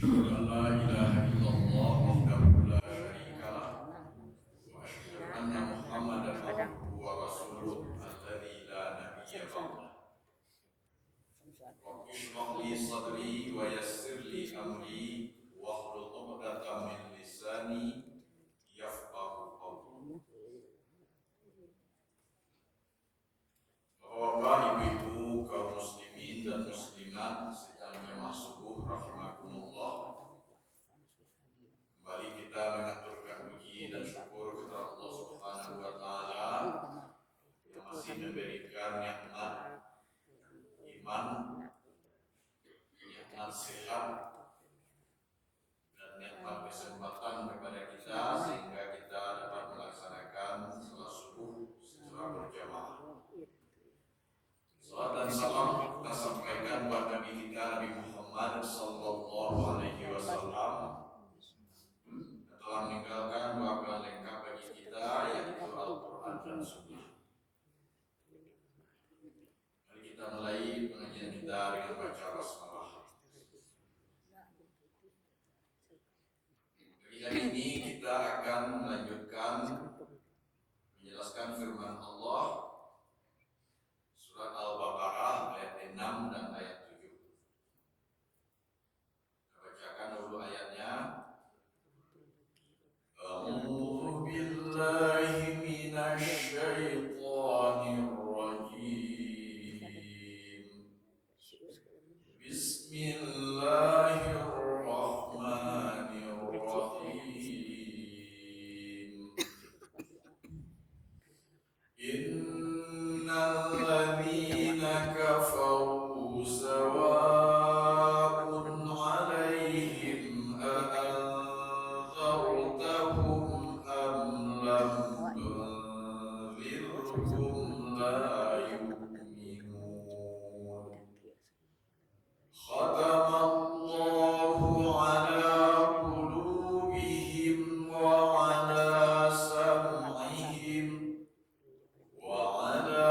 أشهد أن لا إله إلا الله وحده لا شريك له وأشهد أن محمدا عبده ورسوله الذي لا نبي بعده رب اشرح لي صدري ويسر لي أمري واحلل عقدة من لساني يفقهوا قولي. Bapak, ibu-ibu, kaum muslimin dan muslimat sedang jemaah subuh rahimakumullah. Kembali kita mengaturkan puji dan syukur kepada Allah Subhanahu wa taala yang masih memberikan nikmat iman, nikmat sehat dan nikmat kesempatan kepada kita sehingga kita dapat melaksanakan salat subuh secara berjamaah. Salam dan salam kita sampaikan buat Nabi kita Nabi Muhammad sallallahu alaihi wasallam yang telah meninggalkan dua lengkap bagi kita, yaitu Al-Quran dan Sunnah. Mari kita mulai pengajian kita dengan baca basmalah. Pagi hari ini kita akan melanjutkan menjelaskan firman Allah Surat Al-Baqarah ayat 6 dan ayat 7. Kita bacakan dulu ayatnya. A'udzu billahi minasy syaithanir rajim. Bismillahirrahmanirrahim. Innal ladzina kafaru sawa'un 'alaihim a'anzartahum am lam tunzirhum la yu'minun. Khatamallahu 'ala qulubihim wa 'ala sam'ihim وعلى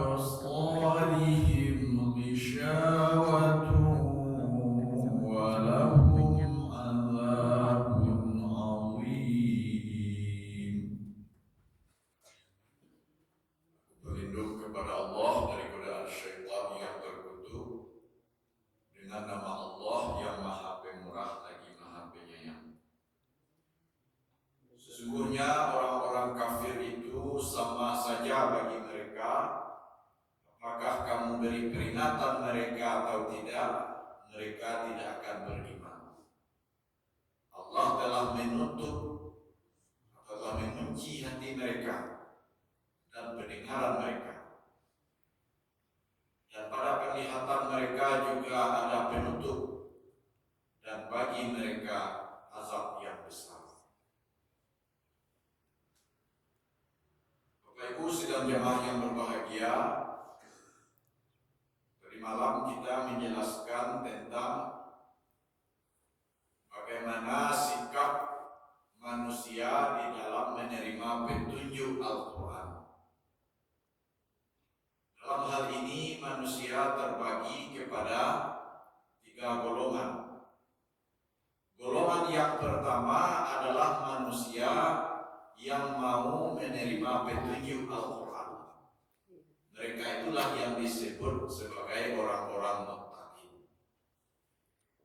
أبصارهم غشاوة ولهم عذاب عظيم. Berlindung kepada Allah dari godaan syaitan yang terkutuk dengan nama Allah yang Maha Pemurah lagi Maha Penyayang. Sesungguhnya orang-orang kafir itu sama saja bagi mereka, apakah kamu beri peringatan mereka atau tidak, mereka tidak akan beriman. Allah telah menutup atau telah mengunci hati mereka dan pendengaran mereka, dan pada penglihatan mereka juga ada penutup, dan bagi mereka azab yang besar. Bapak Ibu sidang jemaah yang berbahagia, tadi malam kita menjelaskan tentang bagaimana sikap manusia di dalam menerima petunjuk Al-Quran. Dalam hal ini manusia terbagi kepada 3 golongan. Golongan yang pertama adalah manusia yang mau menerima petunjuk Al-Quran. Mereka itulah yang disebut sebagai orang-orang muttaqin.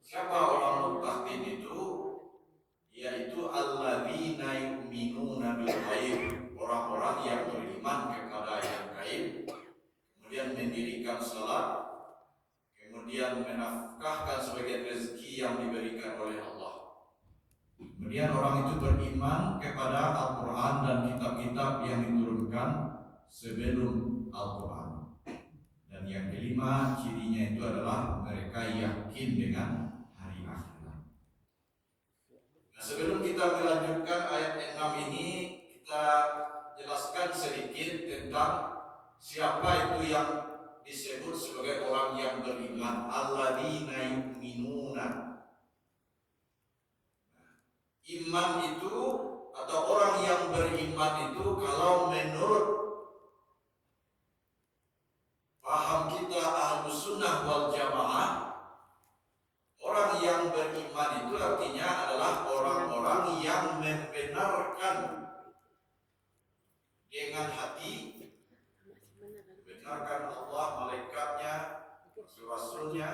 Siapa orang muttaqin itu? Yaitu alladzina yu'minuna bil ghaib, orang-orang yang beriman kepada yang gaib, kemudian mendirikan salat, kemudian menafkahkan sebagai rezeki yang diberikan oleh Allah. Kemudian orang itu beriman kepada Al-Quran dan kitab-kitab yang diturunkan sebelum Al-Quran. Dan yang kelima, cirinya itu adalah mereka yakin dengan hari akhirat. Nah, sebelum kita melanjutkan ayat 6 ini, kita jelaskan sedikit tentang siapa itu yang disebut sebagai orang yang beriman. Alladzina yu'minuna. Iman itu atau orang yang beriman itu kalau menurut paham kita Ahlus Sunnah wal Jamaah, Rasul-rasulnya.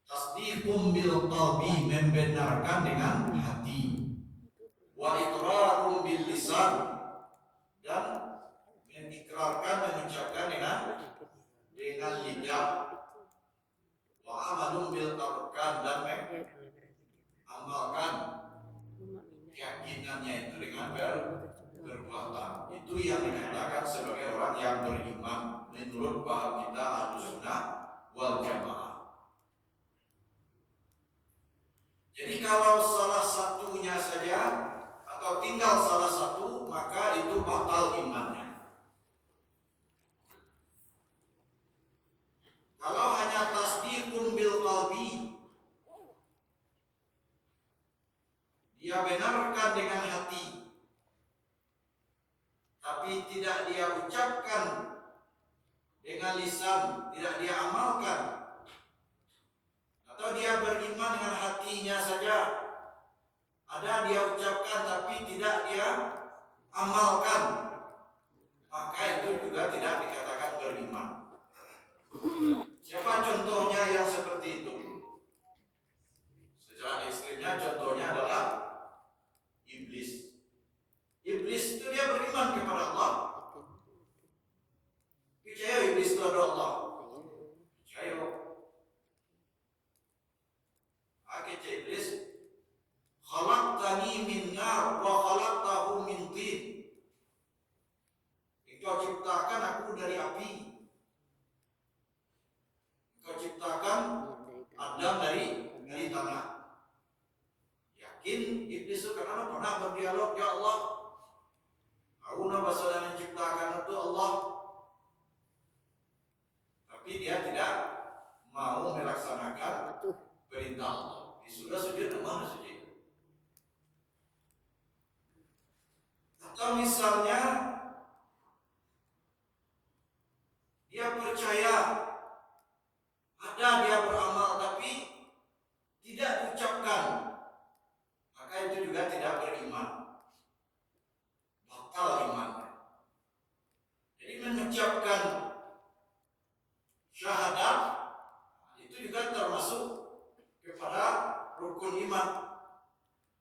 Tasdiqum bil qalbi, membenarkan dengan hati. Wa iqrarun bil lisan, dan mengikrarkan, mengucapkan dengan lidah. Wa amalun bil arkan, dan mengamalkan keyakinannya itu dengan perbuatan. Itu yang dikatakan sebagai orang yang beriman menurut paham kita Ahlussunnah wal Jamaah. Jadi kalau salah satunya saja atau tinggal salah satu, maka itu batal imannya. Kalau hanya tasdiqun bil qalbi, dia benarkan dengan hati, tapi tidak dia ucapkan dengan lisan, tidak dia amalkan, atau dia beriman dengan hatinya saja, ada dia ucapkan tapi tidak dia amalkan, maka itu juga tidak dikatakan beriman. Siapa contohnya yang seperti itu? Secara ekstrimnya contohnya adalah iblis. Iblis itu dia beriman kepada Allah. Percaya iblis itu ada Allah. Percaya. Kata iblis, khalaqtani min nar wa khalaqtahu min tin. Engkau ciptakan aku dari api, engkau ciptakan Adam dari tanah. Yakin iblis itu karena pernah berdialog, ya Allah, aku bahasa yang menciptakan itu Allah, tapi dia tidak mau melaksanakan perintah Allah. Sudah sujud, mana sujud? Atau misalnya dia percaya, ada dia beramal tapi tidak diucapkan, maka itu juga tidak beriman, batal imannya. Jadi mengucapkan syahadat itu juga termasuk kepada rukun iman.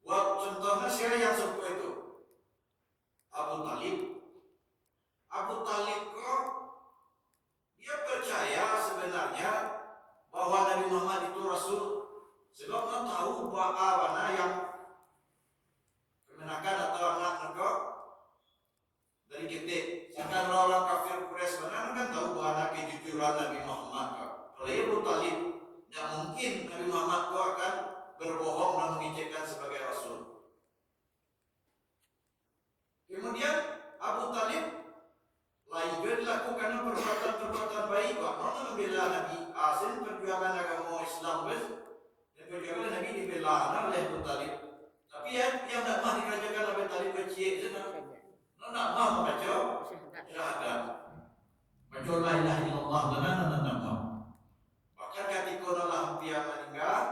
Wah, contohnya siapa yang sepuh itu? Abu Talib. Abu Talib kok dia percaya sebenarnya bahwa Nabi Muhammad itu Rasul, sebab dia tahu bahwa mana yang kemenakan atau anak engkau dari kita. Sedangkan orang kafir Quraisy mana kan tahu bahwa anak kejujuran Nabi Muhammad. Kalau Abu Talib, tidak mungkin Nabi Muhammad itu akan berbohong dan mengejekkan sebagai Rasul. Kemudian Abu Talib lain juga dilakukan perbuatan-perbuatan baik. Bahkan membela Nabi Asim, perjuangan agama Islam, dan perjuangan Nabi dibela oleh Abu Talib. Tapi yang tidak mah dikerjakan Abu Talib kecil, tidak mah membaca syahadat, baca la ilaha illallah, dan nama. Bahkan ketika Allah dia meninggal,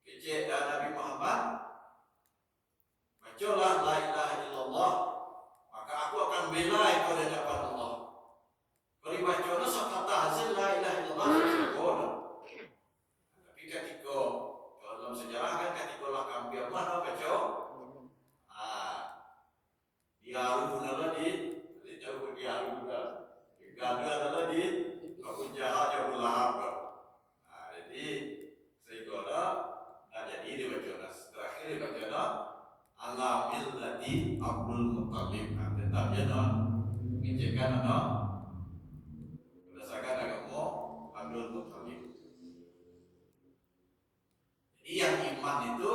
kecil Nabi Muhammad, bacalah la ilaha illallah, maka aku akan bela engkau di hadapan Allah. Beri bacaan sakata hasil la ilaha illallah sesuatu. Tapi ketika dalam sejarah kan ketika lah kami mana baca, dia adalah di jauh dia juga, gagal adalah di Abu Jahal Abu Lahab. Jadi sehingga jadi di bacaan terakhir di bacaan ala millati Abdul Muttalib. Tetap jangan menginjakan berdasarkan agama Abdul Muttalib. Jadi yang iman itu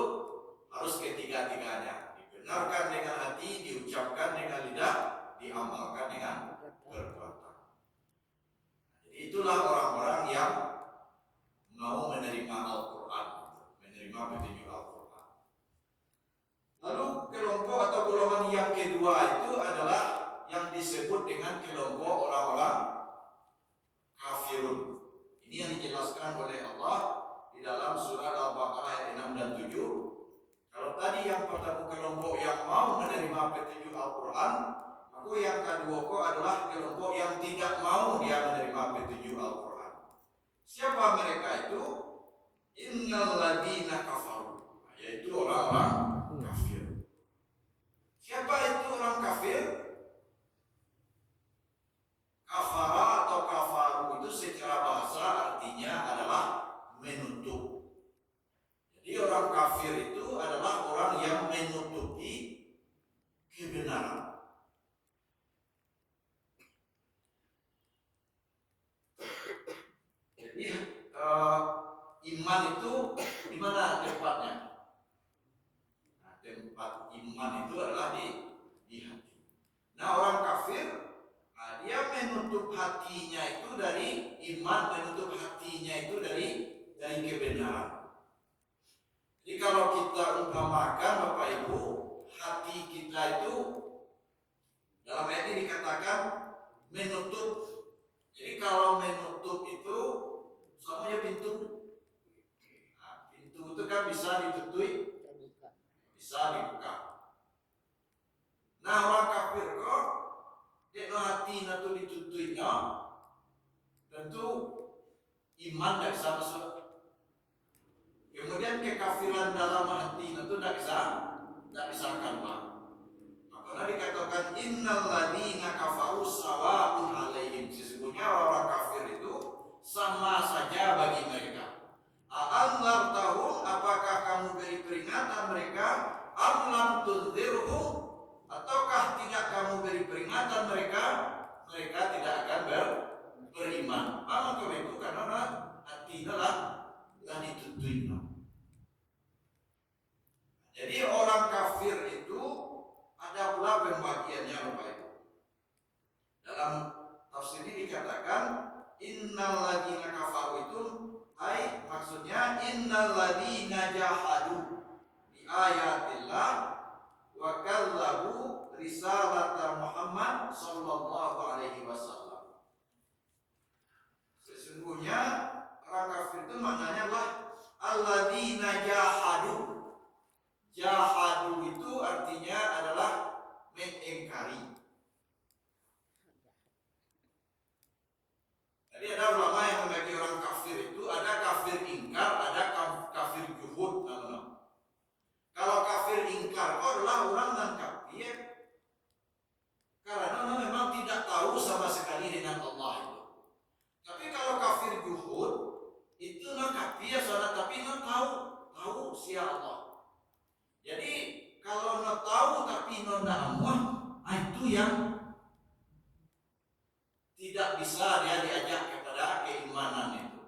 harus ketiga-tiganya, dibenarkan dengan hati, diucapkan dengan lidah, diamalkan dengan perbuatan. Jadi itulah orang-orang yang mau menerima Al-Quran, menerima petunjuk Al-Quran. Lalu kelompok atau golongan yang kedua itu adalah yang disebut dengan kelompok orang-orang kafirun. Ini yang dijelaskan oleh Allah di dalam surah Al-Baqarah ayat 6 dan 7. Kalau tadi yang pertama kelompok yang mau menerima petunjuk Al-Quran, Maka yang kedua adalah kelompok yang tidak mau dia menerima petunjuk Al-Quran. Siapa mereka itu? Innal ladina kafaru, yaitu orang-orang kafir. Siapa itu orang kafir? Kafara atau kafaru itu secara bahasa artinya adalah menutup. Jadi orang kafir itu adalah orang yang menutupi kebenaran. Jadi iman itu di mana tempatnya? Nah, tempat iman itu adalah di hati. Nah, orang kafir dia menutup hatinya itu dari iman, menutup hatinya itu dari kebenaran. Jadi kalau kita umpamakan Bapak Ibu, hati kita itu dalam ayat ini dikatakan menutup. Jadi kalau menutup itu semuanya pintu. Nah, pintu itu kan bisa ditutup, bisa dibuka. Nah, orang kafir kok dia hati itu ditutupnya, tentu iman tidak bisa masuk. Kemudian kekafiran dalam hati itu tidak bisa keluar. Maka dikatakan innal ladina kafaru sawa'un alaihim. Sesungguhnya orang kafir itu sama saja bagi mereka. A'anzartahum, apakah kamu beri peringatan mereka? Am lam tunzirhum, ataukah tidak kamu beri peringatan mereka? Mereka tidak akan beriman. Maka itu karena hatinya lah ditutup. Jadi orang kafir itu ada pula pembagiannya Bapak Ibu. Dalam tafsir ini dikatakan innal ladina kafaru itu maksudnya innal ladina jahadu bi ayatillah wa kallabu risalata Muhammad sallallahu alaihi wasallam. Sesungguhnya orang kafir itu maknanya adalah alladzina jahadu. Jahadu itu artinya adalah mengingkari. Jadi ada ulama yang membagi orang kafir itu ada kafir ingkar, ada kafir juhud. Kalau kafir ingkar adalah orang non kafir karena memang tidak tahu sama sekali dengan Allah itu. Tapi kalau kafir juhud itu non kafir soalnya tapi non tahu siapa Allah. Jadi kalau non tahu tapi non amuah, itu yang tidak bisa dia diajak kepada keimanan itu.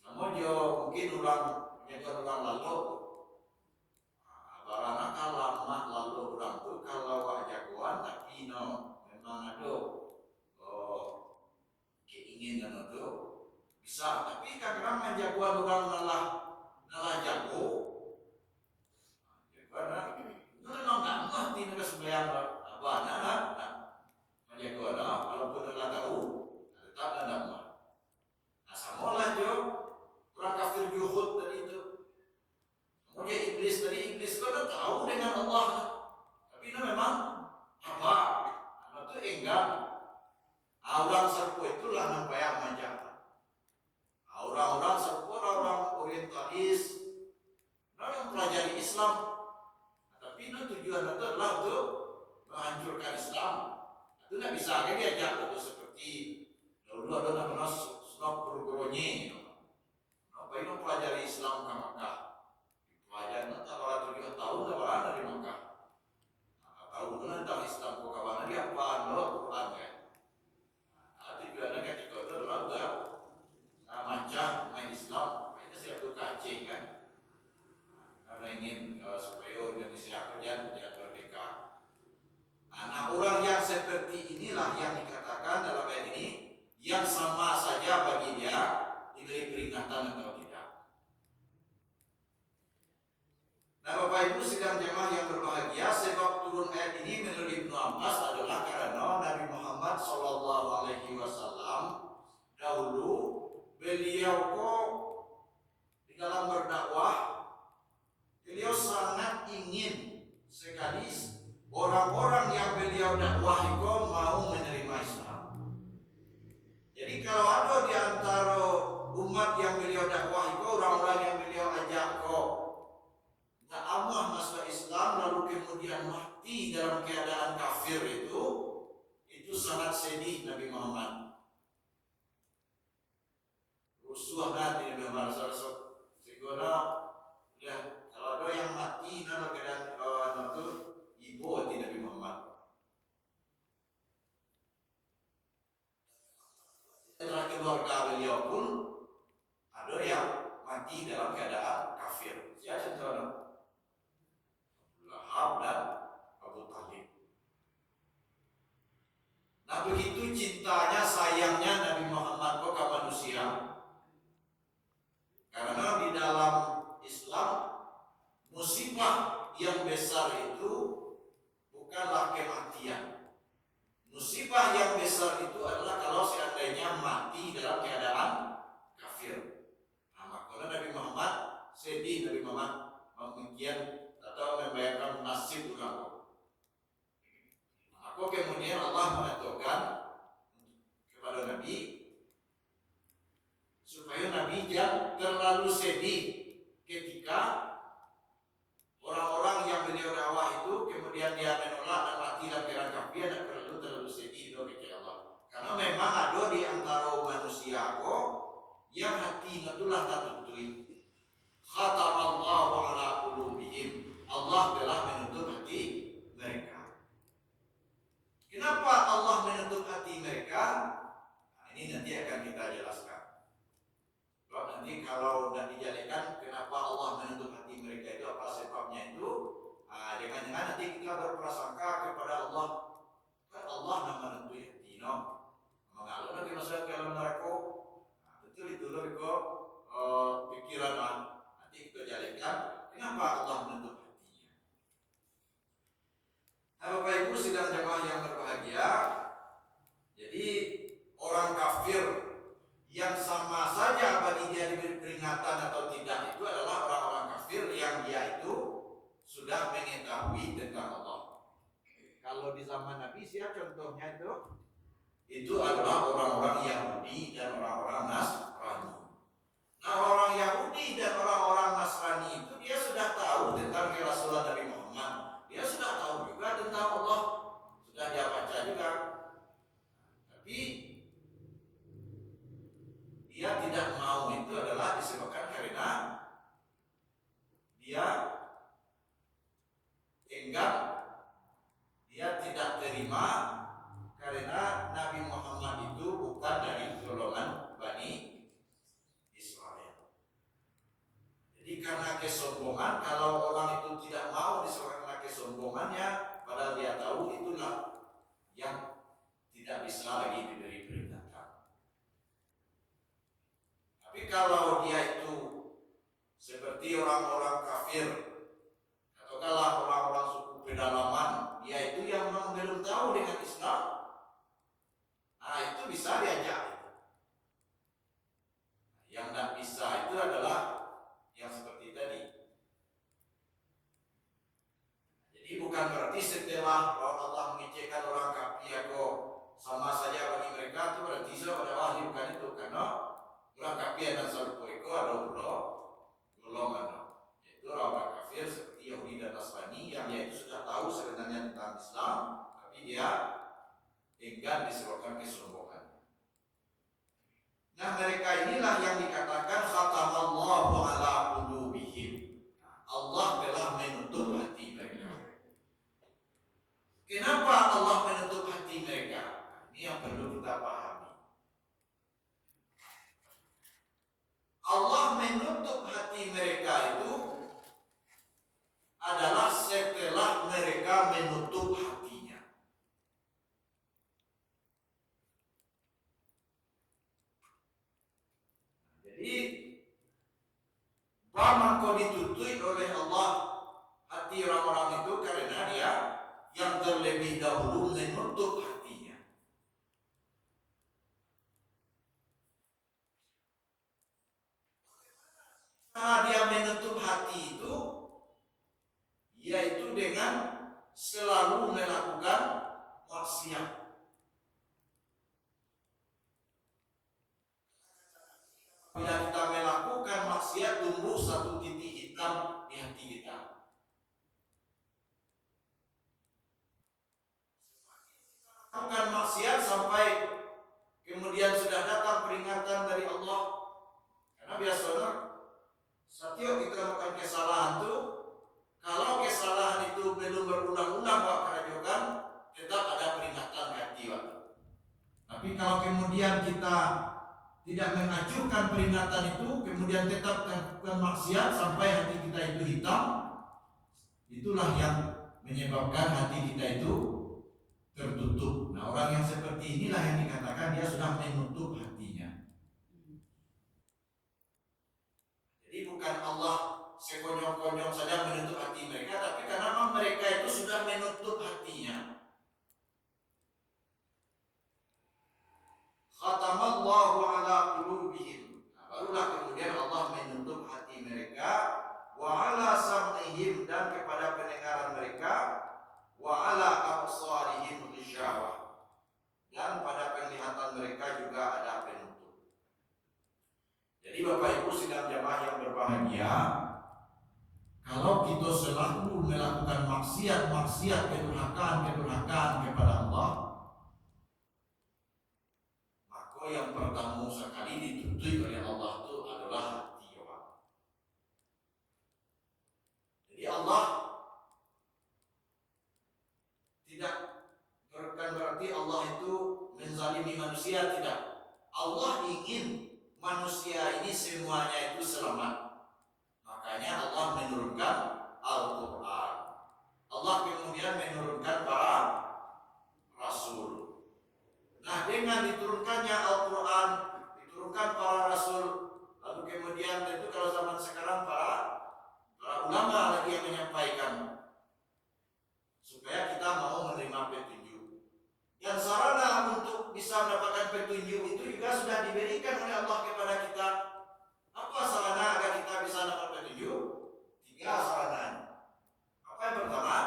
Namun mungkin orang lalu, barana kalau lama lalu orang itu kalau jagoan tapi memang ada keinginan itu bisa. Tapi kadang-kadang jagoan orang nalah jago. Karena memang nggak ngerti mereka sembahyang apa, menjaga walaupun tidak tahu, tetap tidak mau. Nah, sama lah orang kafir juhud tadi itu. Kemudian iblis kau dah tahu dengan Allah, tapi itu memang apa? Itu enggak. Orang serpu itulah nampak yang menjaga. Orang-orang serpu, orang orientalis, orang yang pelajari Islam. Tapi itu tujuan itu adalah untuk menghancurkan Islam. Itu tidak bisa diajak itu seperti dulu ada namanya Snop Burgronyi. Apa itu pelajari Islam ke Makkah? Pelajari nanti kalau 7 tahun lebaran dari Makkah. Tahu tentang Islam ke kawan dia apa Quran ya. Tujuannya ketika itu adalah untuk mancah main Islam. Itu satu kancing kan. Karena ingin supaya Indonesia kerja merdeka. Nah, orang yang seperti inilah yang dikatakan dalam ayat ini yang sama saja bagi dia diberi peringatan atau tidak. Nah, Bapak Ibu sedang jemaah yang berbahagia, sebab turun ayat ini menurut Ibnu Abbas adalah karena Nabi Muhammad Shallallahu Alaihi Wasallam dahulu beliau di dalam berdakwah beliau sangat ingin sekali orang-orang yang beliau dakwah itu mau menerima Islam. Jadi kalau ada di antara umat yang beliau dakwah itu orang-orang yang beliau ajak kok tak amat masuk Islam lalu kemudian mati dalam keadaan kafir, itu sangat sedih Nabi Muhammad. Rusuh nanti Nabi Muhammad sallallahu segala ya kalau ada yang mati dalam keadaan itu ibu hati Nabi Muhammad. Setelah keluarga beliau pun ada yang mati dalam keadaan kafir. Siapa contohnya? Lahab dan Abu Talib. Nah begitu cintanya sayangnya Nabi Muhammad ke manusia, karena di dalam Islam musibah yang besar itu bukanlah kematian. Musibah yang besar itu adalah kalau seandainya mati dalam keadaan kafir. Nah, makanya Nabi Muhammad sedih, Nabi Muhammad mungkin atau membayangkan nasib aku. Aku kemudian Allah menentukan kepada Nabi supaya Nabi jangan terlalu sedih ketika orang-orang yang beliau dakwah itu kemudian dia menolak dan mati dalam keadaan kafir, dan terlalu sedih kepada Allah. Karena memang ada di antara manusia kok yang hatinya itulah tak tutui. Khatamallahu ala qulubihim. Allah telah menutup hati mereka. Kenapa Allah menutup hati mereka? Nah, ini nanti akan kita jelaskan. Nanti kalau tidak dijelaskan kenapa Allah menutup hati mereka itu apa sebabnya itu, jangan-jangan nanti kita berprasangka kepada Allah, kan Allah yang menentukan hati, no? Mengalir nanti masalah kalau mereka, betul itu loh kok pikiran nanti kita jelaskan kenapa Allah menutup hatinya. Nah, Bapak Ibu sidang jemaah yang berbahagia, jadi orang kafir yang sama saja bagi dia diberi peringatan atau tidak itu adalah orang-orang kafir yang dia itu sudah mengetahui tentang Allah. Kalau di zaman Nabi siapa contohnya itu? Itu adalah orang-orang Yahudi dan orang-orang Nasrani. Nah, orang Yahudi dan orang-orang Nasrani itu dia sudah tahu tentang kerasulan Nabi Muhammad. Dia sudah tahu juga tentang Allah. Sudah dia baca juga. Tapi dia tidak mau itu adalah disebabkan karena dia enggan, dia tidak terima karena Nabi Muhammad itu bukan dari golongan Bani Israel. Jadi karena kesombongan, kalau orang itu tidak mau disebabkan karena kesombongannya, padahal dia tahu itulah yang tidak bisa lagi diberi peringatan. Tapi kalau dia itu seperti orang-orang kafir atau kalau orang-orang suku pedalaman, dia itu yang memang belum tahu dengan Islam, nah itu bisa diajak. Yang tidak bisa itu adalah yang seperti tadi. Jadi bukan berarti setelah Allah mengecekkan orang kafir kok sama saja bagi mereka itu berarti sudah bukan itu, karena orang kafir dan sarupo itu ada golongan, yaitu orang kafir seperti Yahudi dan Nasrani yang dia itu sudah tahu sebenarnya tentang Islam, tapi dia enggan disebabkan kesombongan. Nah, mereka inilah yang dikatakan khatamallahu ala qulubihim. Allah telah menutup hati mereka. Kenapa Allah menutup hati mereka? Ini yang perlu kita pahami. Allah menutup hati mereka itu adalah setelah mereka menutup hatinya. Jadi, bagaimana ditutup oleh Allah hati orang-orang itu karena dia yang terlebih dahulu menutup hatinya. Nah, dia menutup hati itu yaitu dengan selalu melakukan maksiat. Bila kita melakukan maksiat, tumbuh satu titik hitam di hati kita. Melakukan maksiat sampai kemudian sudah datang peringatan dari Allah. Karena biasanya setiap kita melakukan kesalahan itu, kalau kesalahan itu belum berulang-ulang Pak Kerajokan, tetap ada peringatan ke hati Pak. Tapi kalau kemudian kita tidak mengajukan peringatan itu, kemudian tetap melakukan maksiat sampai hati kita itu hitam, itulah yang menyebabkan hati kita itu tertutup. Nah, orang yang seperti inilah yang dikatakan dia sudah menutup hatinya. Jadi bukan Allah sekonyong-konyong saja menutup hati mereka, tapi karena memang mereka itu sudah menutup hatinya. Khatamallahu ala qulubihim. Nah, barulah kemudian Allah menutup hati mereka, wa ala sam'ihim, dan kepada pendengaran mereka, wa ala absarihim ghishawah, dan pada penglihatan mereka juga ada penutup. Jadi Bapak Ibu sidang jamaah yang berbahagia, kalau kita selalu melakukan maksiat, kedurhakaan kepada Allah, maka yang pertama sekali dituntut oleh Allah itu adalah hati orang. Jadi Allah tidak bukan berarti Allah itu menzalimi manusia, tidak. Allah ingin manusia ini semuanya itu selamat. Makanya Allah menurunkan Al-Quran. Allah kemudian menurunkan para rasul. Nah, dengan diturunkannya Al-Quran, diturunkan para rasul, lalu kemudian tentu kalau zaman sekarang para ulama lagi yang menyampaikan, supaya kita mau menerima petunjuk. Yang sarana untuk bisa mendapatkan petunjuk itu juga sudah diberikan oleh Allah kepada kita. Apa sarana agar kita bisa dapat petunjuk? 3 sarana. Apa yang pertama?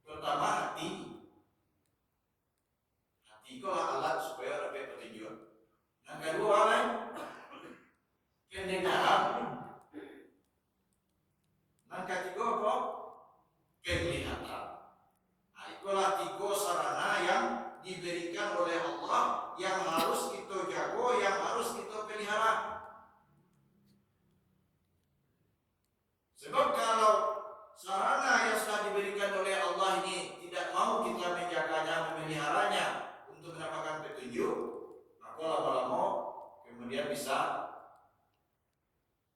Pertama, hati. Hati itu alat supaya dapat petunjuk. Yang kedua, pendengaran. Yang ketiga apa? Penglihatan. Nah, itulah 3 sarana yang diberikan oleh Allah yang harus kita jaga, yang harus kita pelihara. Sebab kalau sarana yang sudah diberikan oleh Allah ini tidak mau kita menjaganya, memeliharanya untuk mendapatkan petunjuk, maka lama-lama kemudian bisa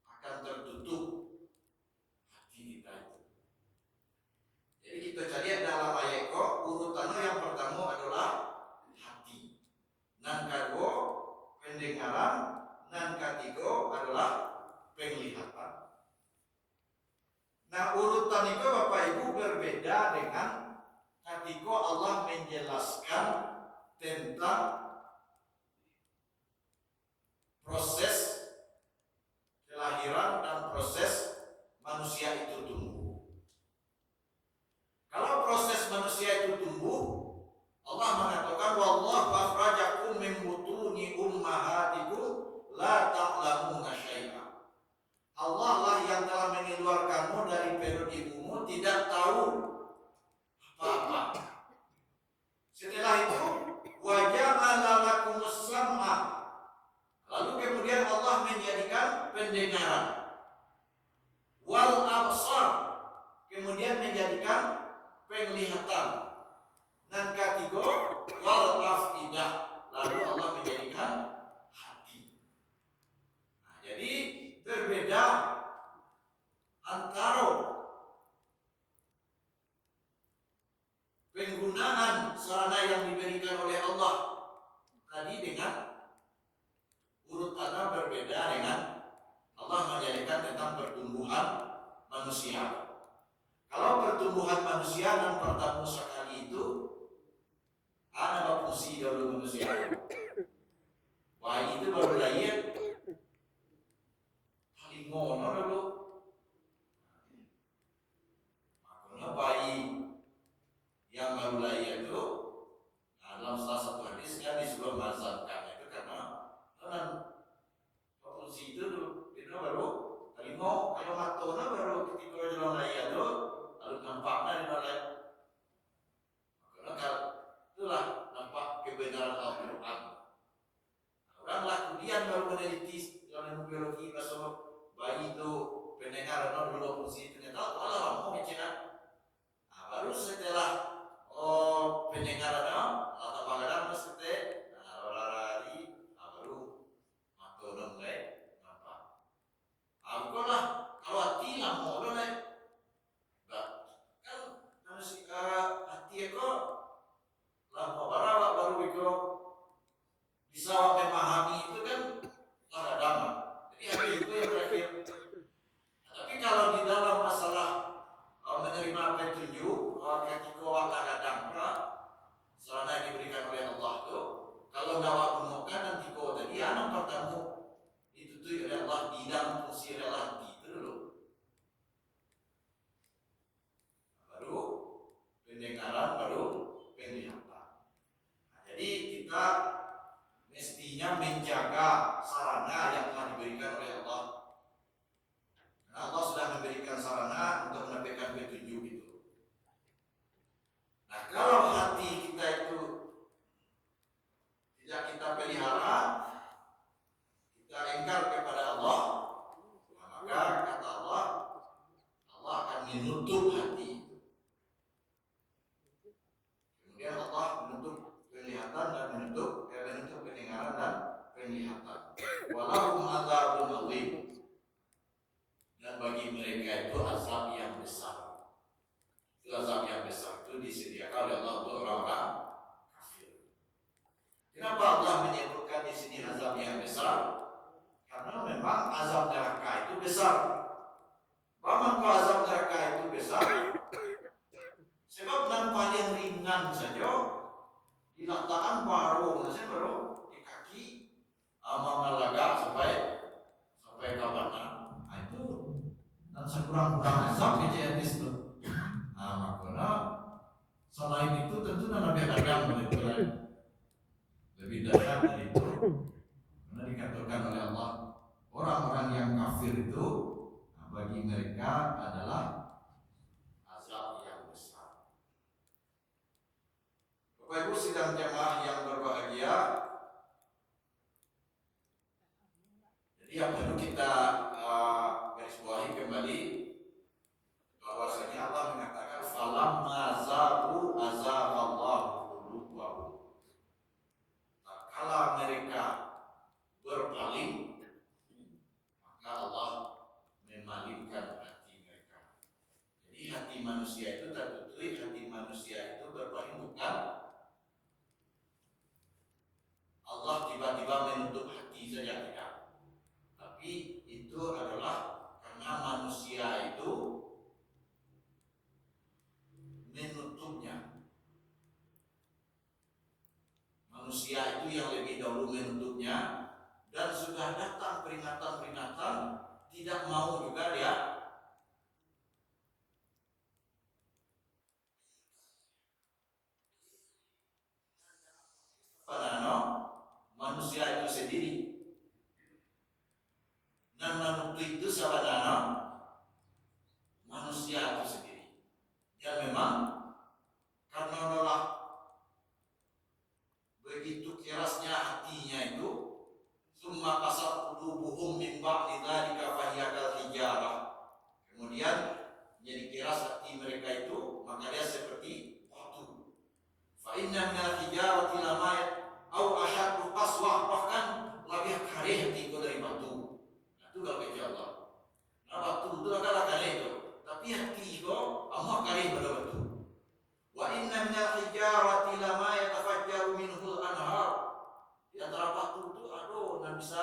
akan tertutup hati kita itu. Jadi kita cari dalam ayat urutannya yang pertama adalah hati, yang kedua pendengaran, yang ketiga adalah penglihatan. Nah, urutan itu Bapak Ibu berbeda dengan ketika Allah menjelaskan tentang proses kelahiran dan proses manusia itu tumbuh. Kalau proses manusia itu tumbuh, Allah mengatakan wallahu akhrajakum min butuni ummahatikum la ta'lamuna syai'a. Allah lah yang telah mengeluarkanmu dari perut ibumu tidak tahu apa-apa. Setelah itu wa ja'ala lakumus sam'a. Lalu kemudian Allah menjadikan pendengaran. Wal absar, kemudian menjadikan penglihatan. Dan ketiga wal afidah, lalu Allah menjadikan hati. Nah, jadi berbeda antara penggunaan sarana yang diberikan oleh Allah tadi dengan urutannya berbeda dengan Allah menjadikan tentang pertumbuhan manusia. Kalau pertumbuhan manusia yang pertama sekali itu ada fungsi dulu manusia. Wah, itu baru lahir mono dulu. Makanya bayi yang baru lahir itu meneliti dalam biologi bahasa bayi itu pendengaran dulu fungsi ternyata malah mau bicara. Baru setelah pendengaran atau panggilan mesti lari baru atau mulai apa? Aku lah kalau hati lah mau lah, kan harus hati aku lah baru itu bisa memahami itu kan ada dama. Jadi hati itu yang terakhir. Tapi kalau di dalam masalah menerima petunjuk, ketika akan datang sarana yang diberikan oleh Allah itu, kalau dakwah menemukan nanti kau tadi anak pertama itu tuh oleh Allah bidang fungsi relati itu dulu. Baru pendengaran, baru penglihatan. Jadi kita mestinya menjaga sarana yang telah diberikan oleh Allah. Karena Allah sudah memberikan sarana untuk mendapatkan petunjuk itu. Nah, kalau hati kita itu tidak kita pelihara, kita engkar kepada Allah, maka kata Allah, Allah akan menutup hati itu. Kemudian Allah menutup penglihatan dan menutup pendengaran dan penglihatan. Walahum adzabun adzim. Dan bagi mereka itu azab yang besar. Itu azab yang besar itu disediakan oleh Allah untuk orang-orang kafir. Kenapa Allah menyebutkan di sini azab yang besar? Karena memang azab neraka itu besar. Bagaimana azab neraka itu besar? Sebab nampak yang ringan saja, diletakkan baru di kaki, amamalaga sampai kapan? Itu dan sekurang-kurang azab di jenis itu. Makanya selain itu tentu lebih dagang lebih dahsyat dari itu. Karena dikatakan oleh Allah, orang-orang yang kafir itu bagi mereka adalah azab yang besar. Bapak Ibu sidang jamaah yang berbahagia, jadi yang perlu kita garis bawahi kembali bahwasanya Allah mengatakan falamma zabu azaballahu qulubahum. Kala mereka berpaling, maka Allah memalingkan hati mereka. Jadi hati manusia itu tertutup, hati manusia itu berpaling bukan Allah tiba-tiba menutup hati saja, tidak. Tapi itu adalah karena manusia itu menutupnya. Manusia itu yang lebih dahulu menutupnya, dan sudah datang peringatan-peringatan, tidak mau juga dia. Manusia itu sendiri. Dan menutup itu sahabatana manusia itu sendiri. Dan memang karena adalah begitu kerasnya hatinya itu, summa qasat qulubuhum min ba'di dzalika fahiya kal hijarah. Kemudian jadi keras hati mereka itu, maka dia seperti batu. Fa inna minal hijarati lama au ashaddu qaswah, bahkan lebih keras hati dari batu. Nah, itu kalau kata Allah. Nah, batu itu adalah keras itu, tapi hati itu amat keras pada batu. Wa inna minal hijarati lama yatafajjaru minhul anhar. Di antara batu itu dan bisa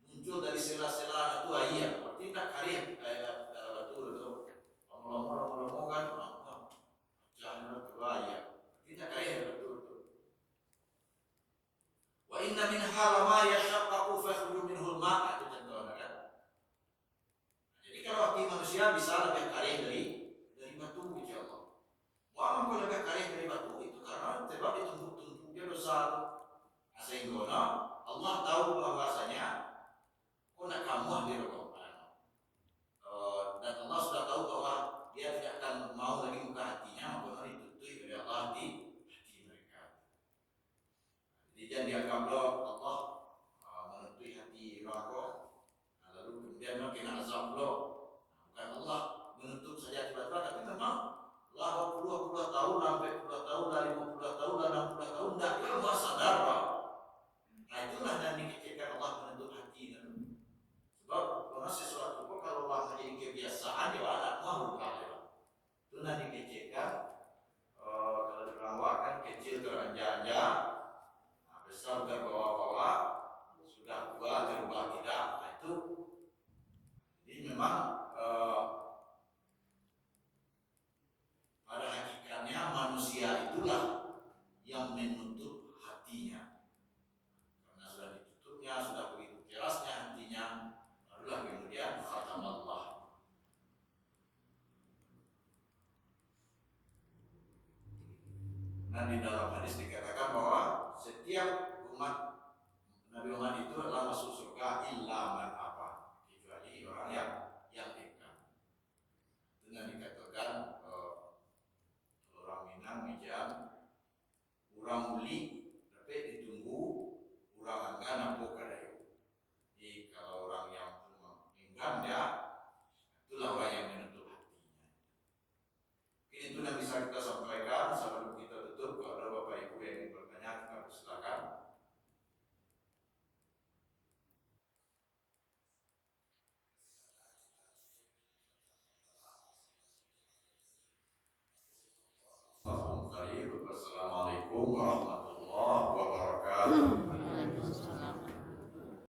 muncul dari sela-sela itu air. Berarti tak keras batu itu. Lama-lama kan jangan berbahaya. Tidak keras batu itu. Wa inna minha lama yashaqqaqu fakhruju minhul ma'. Itu contohnya kan. Jadi kalau hati manusia bisa lebih keras dari batu, insyaallah. Walaupun kalau lebih keras dari batu itu karena sebab ditumpuk-tumpuknya dosa. Sehingga Allah tahu bahwasanya nak kamu di rokokan. Dan Allah sudah tahu bahwa dia tidak akan mau lagi buka hatinya, maka ditutup oleh Allah di hati mereka. Jadi jangan dianggap Allah Nabi Muhammad itu adalah masuk surga illa man apa, kecuali orang yang dekat. Dengan dikatakan orang Minang Mijang, orang muli tapi ditunggu orang anggan apa kadayu. Jadi kalau orang yang enggan ya, itulah orang yang menentu hatinya. Mungkin itu yang bisa kita sampaikan sebelum kita tutup. Kalau ada Bapak Ibu yang ingin bertanya, kita persilakan. Assalamualaikum warahmatullahi